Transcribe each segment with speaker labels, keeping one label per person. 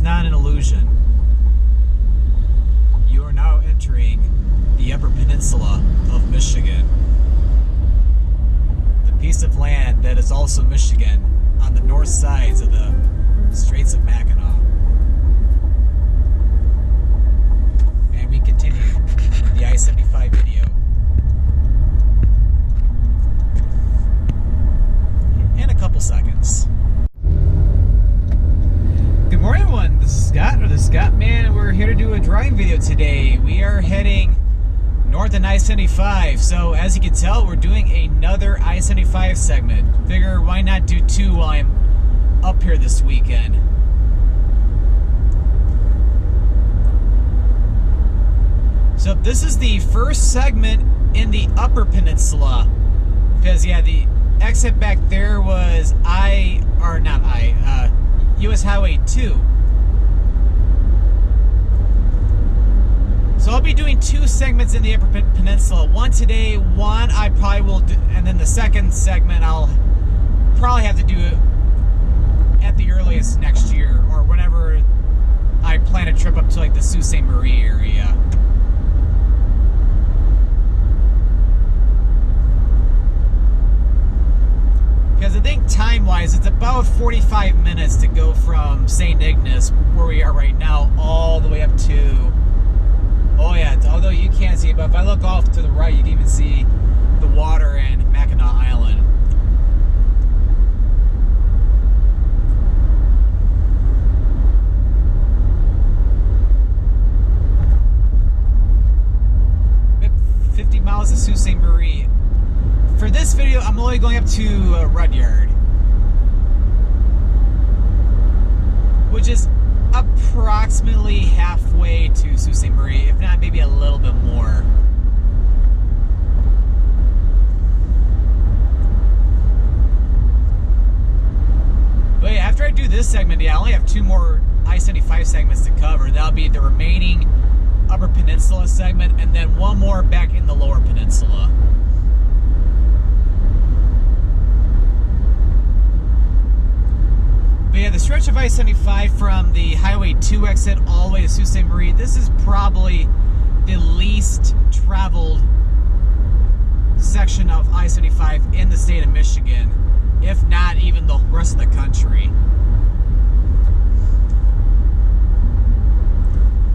Speaker 1: not an illusion. You are now entering the Upper Peninsula of Michigan. The piece of land that is also Michigan on the north sides of the Straits of Mackinac. And we continue the I-75 video. In a couple seconds. Good morning, everyone. This is Scott, or the Scottman. We're here to do a driving video today. We are heading north on I-75. So, as you can tell, we're doing another I-75 segment. Figure, why not do two while I'm up here this weekend? So, this is the first segment in the Upper Peninsula. Because, yeah, the exit back there was US Highway 2. So I'll be doing two segments in the Upper Peninsula. One today, one I probably will do, and then the second segment I'll probably have to do it at the earliest next year, or whenever I plan a trip up to like the Sault Ste. Marie area. Because I think time-wise, it's about 45 minutes to go from St. Ignace, where we are right now, all the way up to... Oh yeah, although you can't see it, but if I look off to the right, you can even see the water and Mackinac Island. About 50 miles to Sault Ste. Marie. For this video, I'm only going up to Rudyard, which is approximately halfway to Sault Ste. Marie, if not maybe a little bit more. But yeah, after I do this segment, yeah, I only have two more I-75 segments to cover. That'll be the remaining Upper Peninsula segment, and then one more back in the Lower Peninsula. But yeah, the stretch of I-75 from the Highway 2 exit all the way to Sault Ste. Marie, this is probably the least traveled section of I-75 in the state of Michigan, if not even the rest of the country.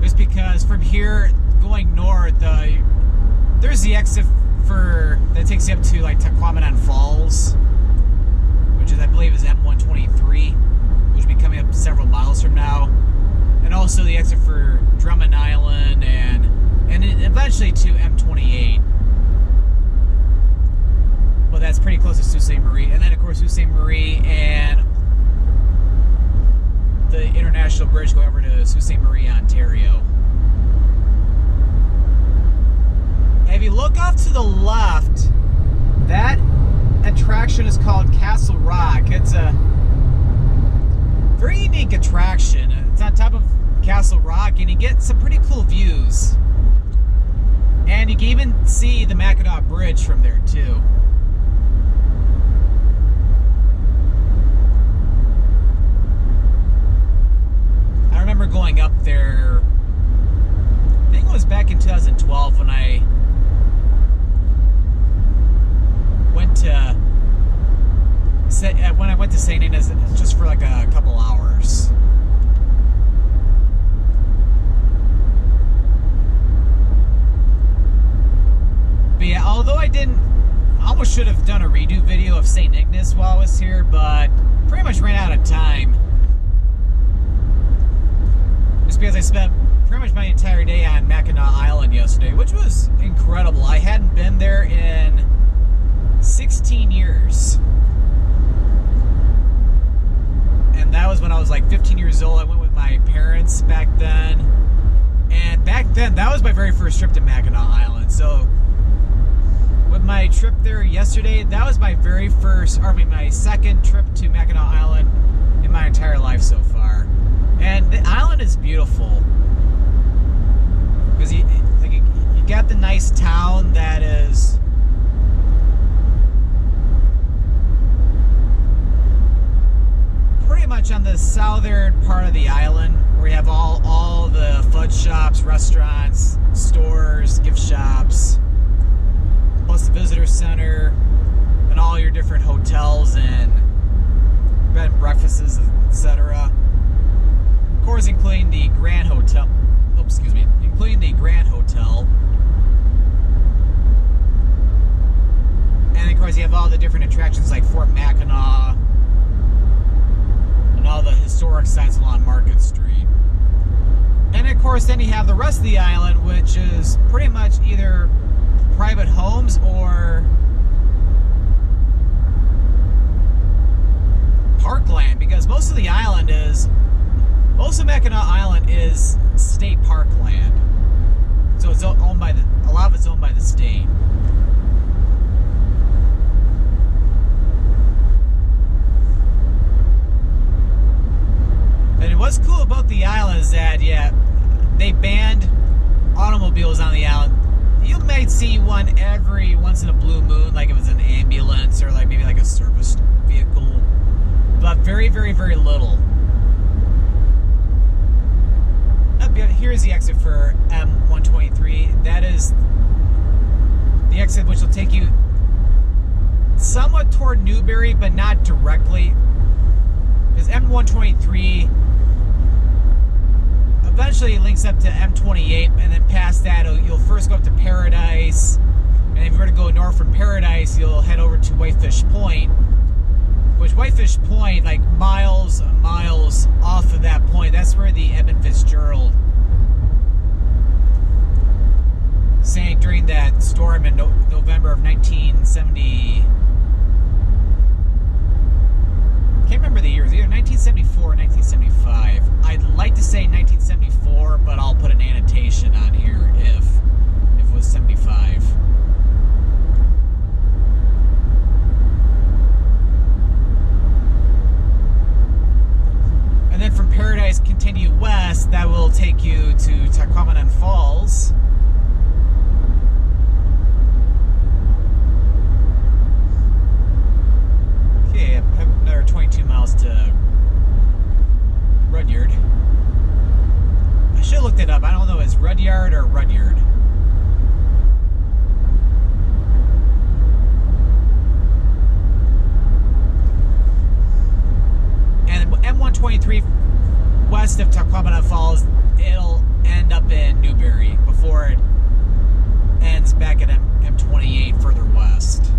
Speaker 1: Just because from here going north, there's the exit that takes you up to like Scottman895 Falls, which is, I believe, is M-123. Which will be coming up several miles from now, and also the exit for Drummond Island, and eventually to M-48. Well, that's pretty close to Sault Ste. Marie, and then of course Sault Ste. Marie and the International Bridge go over to Sault Ste. Marie, Ontario. If you look off to the left, that attraction is called Castle Rock. It's a very unique attraction. It's on top of Castle Rock, and you get some pretty cool views. And you can even see the Mackinac Bridge from there too. I remember going up there, I think it was back in 2012 when I went to St. Ignace just for like a couple hours. But yeah, although I almost should have done a redo video of St. Ignace while I was here, but pretty much ran out of time. Just because I spent pretty much my entire day on Mackinac Island yesterday, which was incredible. I hadn't been there in 16 years. And that was when I was like 15 years old. I went with my parents back then. And back then, that was my very first trip to Mackinac Island. So, with my trip there yesterday, that was my my second trip to Mackinac Island in my entire life so far. And the island is beautiful. Because you got the nice town that is pretty much much on the southern part of the island, where you have all the fudge shops, restaurants, stores, gift shops, plus the visitor center, and all your different hotels and bed and breakfasts, etc. Of course, including the Grand Hotel. Oh, excuse me, including the Grand Hotel. And of course, you have all the different attractions like Fort Mackinac and all the historic sites along Market Street. And of course, then you have the rest of the island, which is pretty much either private homes or parkland, because most of Mackinac Island is state parkland. So it's owned by a lot of it's owned by the state. And what's cool about the island is that, yeah, they banned automobiles on the island. You might see one every once in a blue moon, like if it's an ambulance or like maybe like a service vehicle, but very, very, very little. Here's the exit for M-123. That is the exit which will take you somewhat toward Newberry, but not directly. Because M-123 eventually links up to M-48, and then past that, you'll first go up to Paradise, and if you were to go north from Paradise, you'll head over to Whitefish Point, which Whitefish Point, like miles and miles off of that point, that's where the Edmund Fitzgerald sank during that storm in November of 1970. I can't remember the years, either 1974 or 1975. I'd like to say 1974, but I'll put an annotation on here if it was 75. And then from Paradise, continue west, that will take you to Scottman895 Falls. Okay, I have another 22 miles to Rudyard. I should have looked it up. I don't know if it's Rudyard or Rudyard. And M-123 west of Scottman895 Falls, it'll end up in Newberry before it ends back at M-28 further west.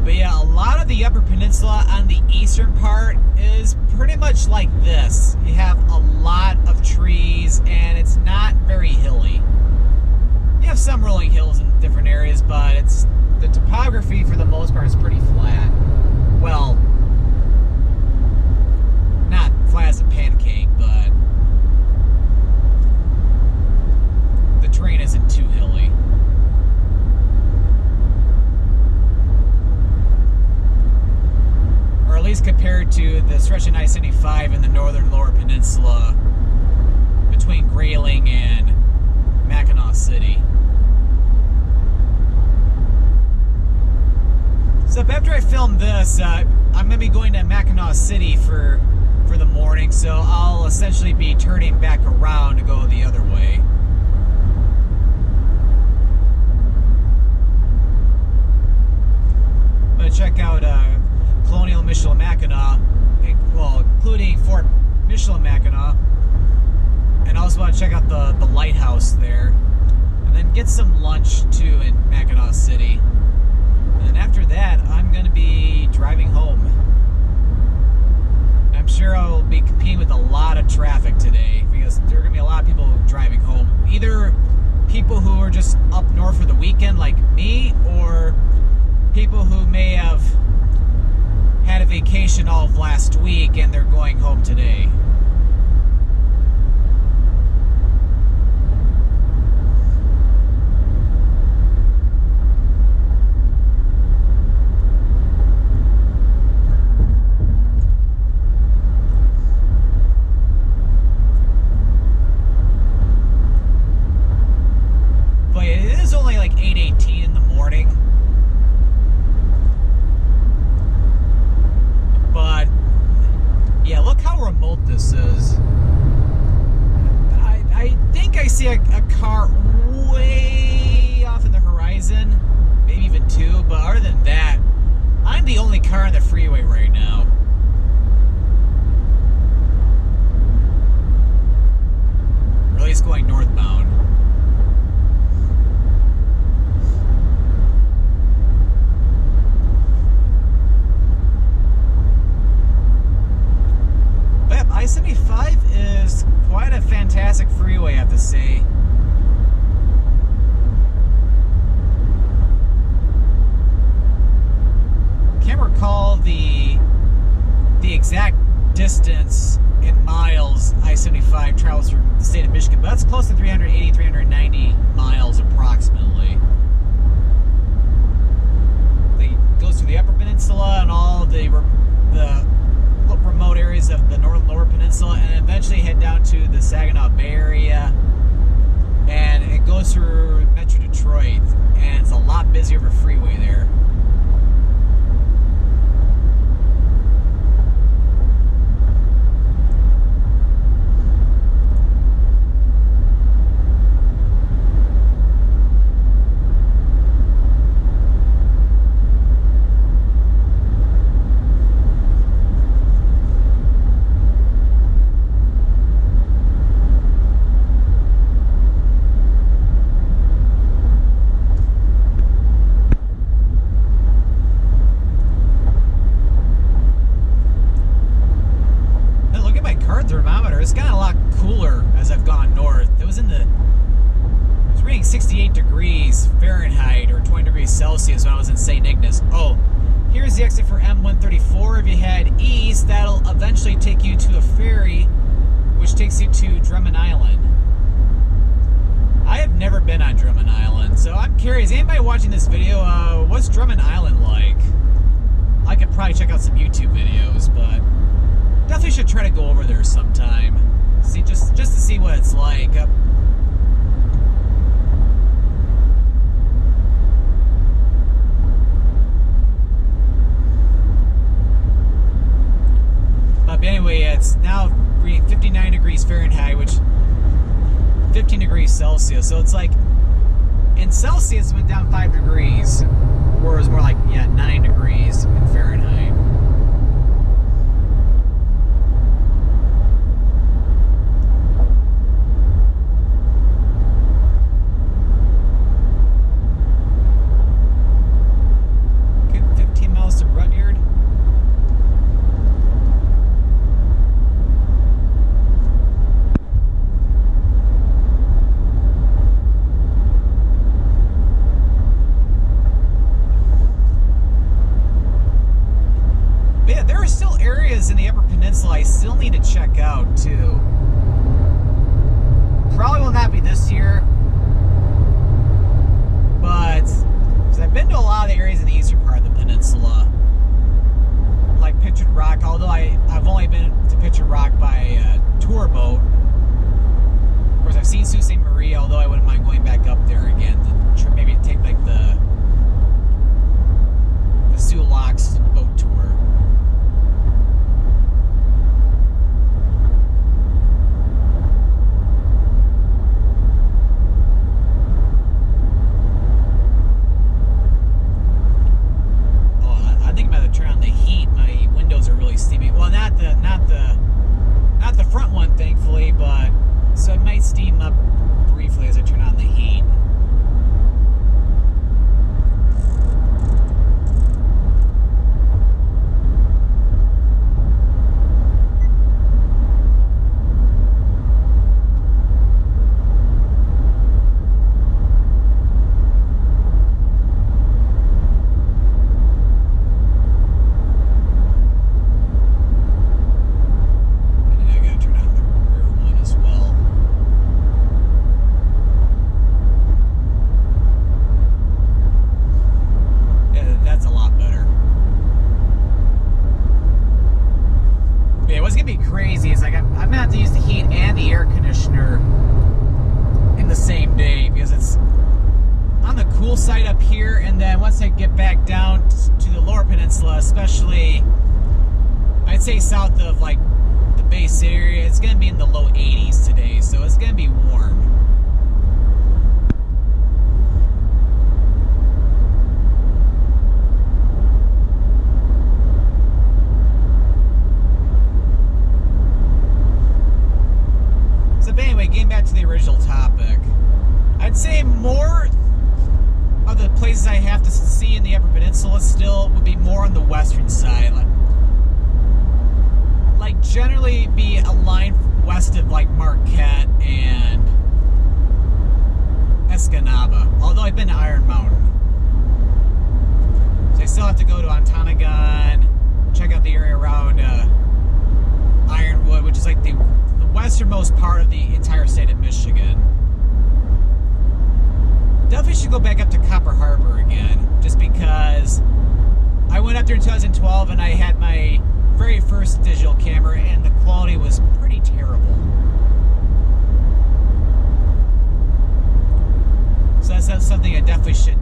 Speaker 1: But yeah, a lot of the Upper Peninsula on the eastern part is pretty much like this. You have a lot of trees, and it's not very hilly. You have some rolling hills in different areas, but the topography for the most part is pretty flat. Well, not flat as a pancake, but the terrain isn't too hilly. Or at least compared to the stretch of I-75 in the northern Lower Peninsula between Grayling and Mackinac City. So after I film this, I'm going to be going to Mackinac City for the morning, so I'll essentially be turning back around to go the other way. I'm going to check out Colonial Michilimackinac, well, including Fort Michilimackinac, and I also want to check out the lighthouse there, and then get some lunch too in Mackinac City. And then after that, I'm going to be driving home. I'm sure I will be competing with a lot of traffic today, because there are going to be a lot of people driving home. Either people who are just up north for the weekend like me, or people who may have had a vacation all of last week and they're going home today. see a car way off in the horizon, maybe even two, but other than that, I'm the only car on the freeway right now. Or at least going northbound. But yep, I-75 is quite a fantastic freeway, I have to say. Can't recall the exact distance in miles I-75 travels through the state of Michigan, but that's close to 380, 390 miles approximately. It goes through the Upper Peninsula and all the remote areas of the northern lower peninsula, and eventually head down to the Saginaw Bay Area, and it goes through Metro Detroit, and it's a lot busier of a freeway there. It's gotten a lot cooler as I've gone north. It was reading 68 degrees Fahrenheit or 20 degrees Celsius when I was in St. Ignace. Oh, here's the exit for M-134. If you head east, that'll eventually take you to a ferry, which takes you to Drummond Island. I have never been on Drummond Island, so I'm curious. Anybody watching this video, what's Drummond Island like? I could probably check out some YouTube videos, but definitely should try to go over there sometime. See, just to see what it's like. But anyway, it's now reading 59 degrees Fahrenheit, which 15 degrees Celsius. So it's like in Celsius it went down 5 degrees, or it was more like 9 degrees in Fahrenheit. To Rudyard. But yeah, there are still areas in the Upper Peninsula I still need to check out too. Probably will not be this year, but I've been to a lot of the areas in the eastern part of the peninsula, like Pictured Rock, although I've only been to Pictured Rock by tour boat. Of course, I've seen Sault Ste. Marie, although I wouldn't mind going back up there again to maybe take like the Sioux Locks boat tour. Not the front one, thankfully, but so it might steam up briefly as I turn on the heat. Crazy. It's like I'm gonna have to use the heat and the air conditioner in the same day because it's on the cool side up here, and then once I get back down to the lower peninsula, especially I'd say south of like the base area, it's gonna be in the low 80s today, so it's gonna be warm. would say more of the places I have to see in the Upper Peninsula still would be more on the western side. Like generally be a line west of like Marquette and Escanaba. Although I've been to Iron Mountain. So I still have to go to Ontonagon, check out the area around Ironwood, which is like the westernmost part of the entire state of Michigan. Definitely should go back up to Copper Harbor again, just because I went up there in 2012 and I had my very first digital camera and the quality was pretty terrible. So that's something I definitely should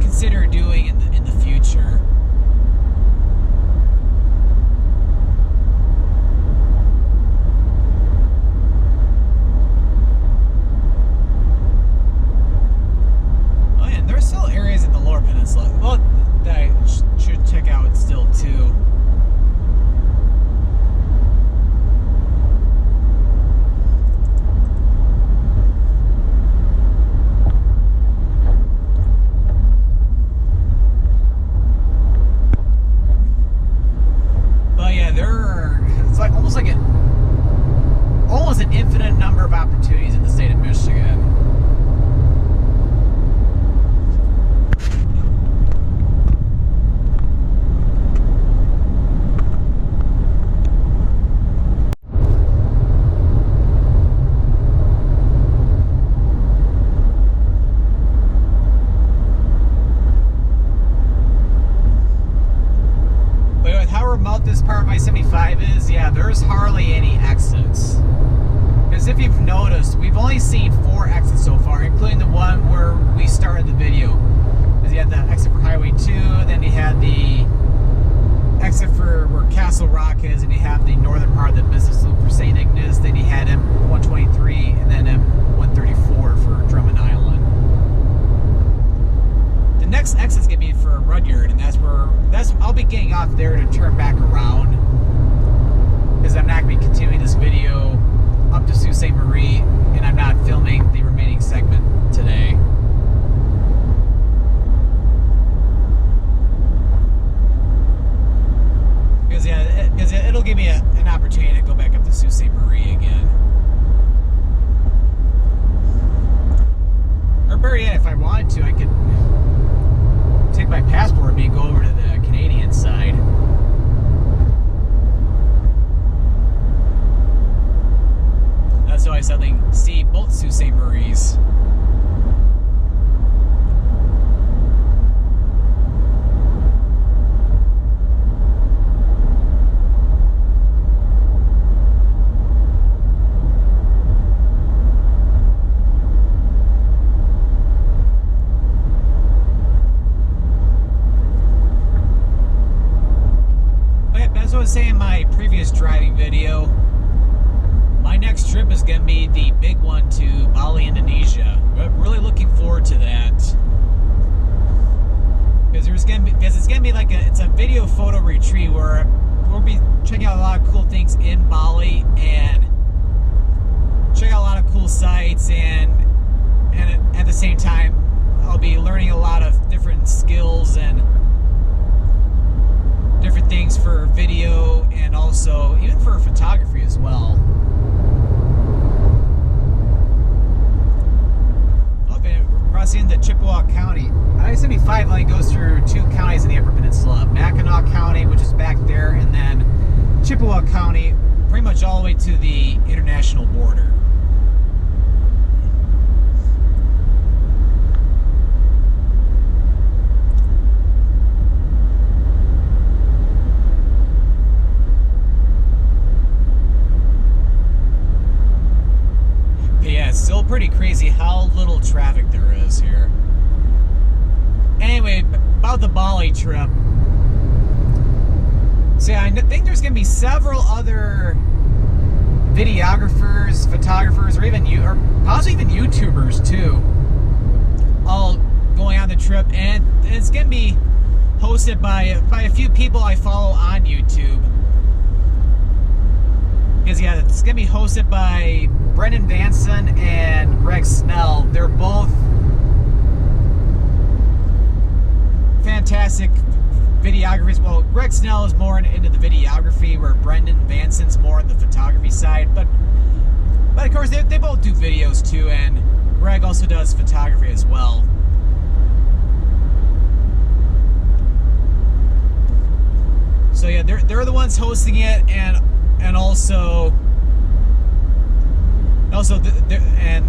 Speaker 1: consider doing in the future. Oh yeah, and there's still areas in the Lower Peninsula, well, that I should check out still too. Almost an infinite number of opportunities in the state of Michigan. But with how remote this part of I-75 is, yeah, there's hardly any exits. Because if you've noticed, we've only seen 4 exits so far, including the one where we started the video. Because you had the exit for Highway 2, then you had the exit for where Castle Rock is, and you have the northern part of the business loop for St. Ignace, then you had M-123, and then M-134 for Drummond Island. The next exit's going to be for Rudyard, and I'll be getting off there to turn back around. Because I'm not going to be continuing this video up to Sault Ste. Marie, and I'm not filming the remaining segment today. Because it'll give me an opportunity to go back up to Sault Ste. Marie again. Or better yet, if I wanted to, I could take my passport with me and go over to the Canadian side. So I suddenly see both Sault Ste. Maries. But as I was saying in my previous driving video, my next trip is going to be the big one to Bali, Indonesia. I'm really looking forward to that. Because it's going to be like it's a video photo retreat where we'll be checking out a lot of cool things in Bali and check out a lot of cool sites, and at the same time I'll be learning a lot of different skills and different things for video and also even for photography as well. Crossing into Chippewa County. I-75 only goes through 2 counties in the Upper Peninsula. Mackinac County, which is back there, and then Chippewa County, pretty much all the way to the international border. But yeah, it's still pretty crazy how little traffic there is here. Anyway, about the Bali trip. So yeah, I think there's going to be several other videographers, photographers, or possibly even YouTubers too, all going on the trip, and it's going to be hosted by a few people I follow on YouTube. Because yeah, it's going to be hosted by Brendan Vanson and Greg Snell. They're both Greg Snell is more into the videography, where Brendan Vanson's more on the photography side. But of course, they both do videos too, and Greg also does photography as well. So yeah, they're the ones hosting it, and also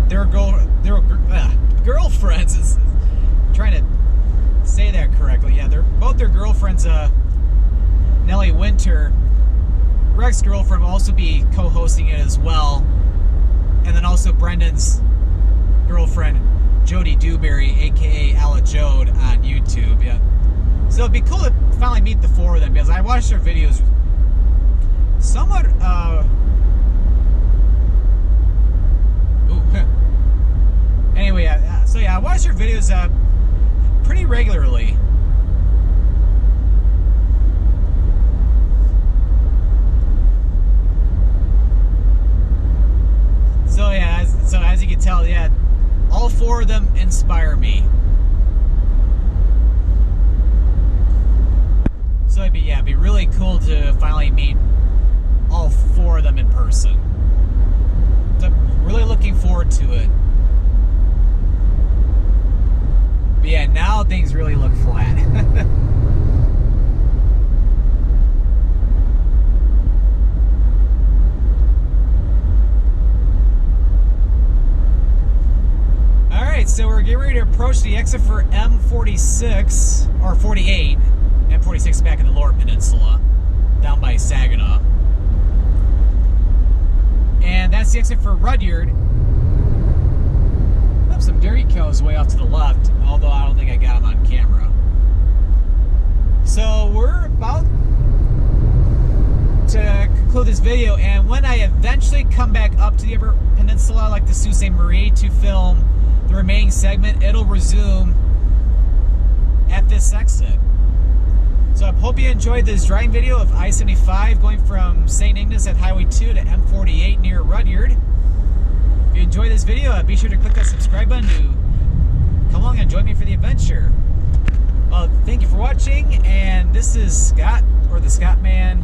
Speaker 1: their girlfriends is trying to say that correctly. Yeah, both their girlfriends. Nellie Winter, Greg's girlfriend, will also be co-hosting it as well, and then also Brendan's girlfriend, Jody Dewberry, aka Alla Jode, on YouTube. Yeah, so it'd be cool to finally meet the four of them, because I watched their videos somewhat. Anyway, so yeah, I watch their videos pretty regularly. So yeah, so as you can tell, yeah, all four of them inspire me. So it'd be really cool to finally meet all four of them in person. So I'm really looking forward to it. But yeah, now things really look flat. So we're getting ready to approach the exit for M46, or 48. M46 is back in the Lower Peninsula, down by Saginaw. And that's the exit for Rudyard. Oh, some dairy cows way off to the left, although I don't think I got them on camera. So we're about to conclude this video, and when I eventually come back up to the Upper Peninsula, like the Sault Ste. Marie, to film the remaining segment, it'll resume at this exit. So I hope you enjoyed this driving video of I-75 going from St. Ignace at Highway 2 to M-48 near Rudyard. If you enjoyed this video, be sure to click that subscribe button to come along and join me for the adventure. Well, thank you for watching, and this is Scott, or the Scottman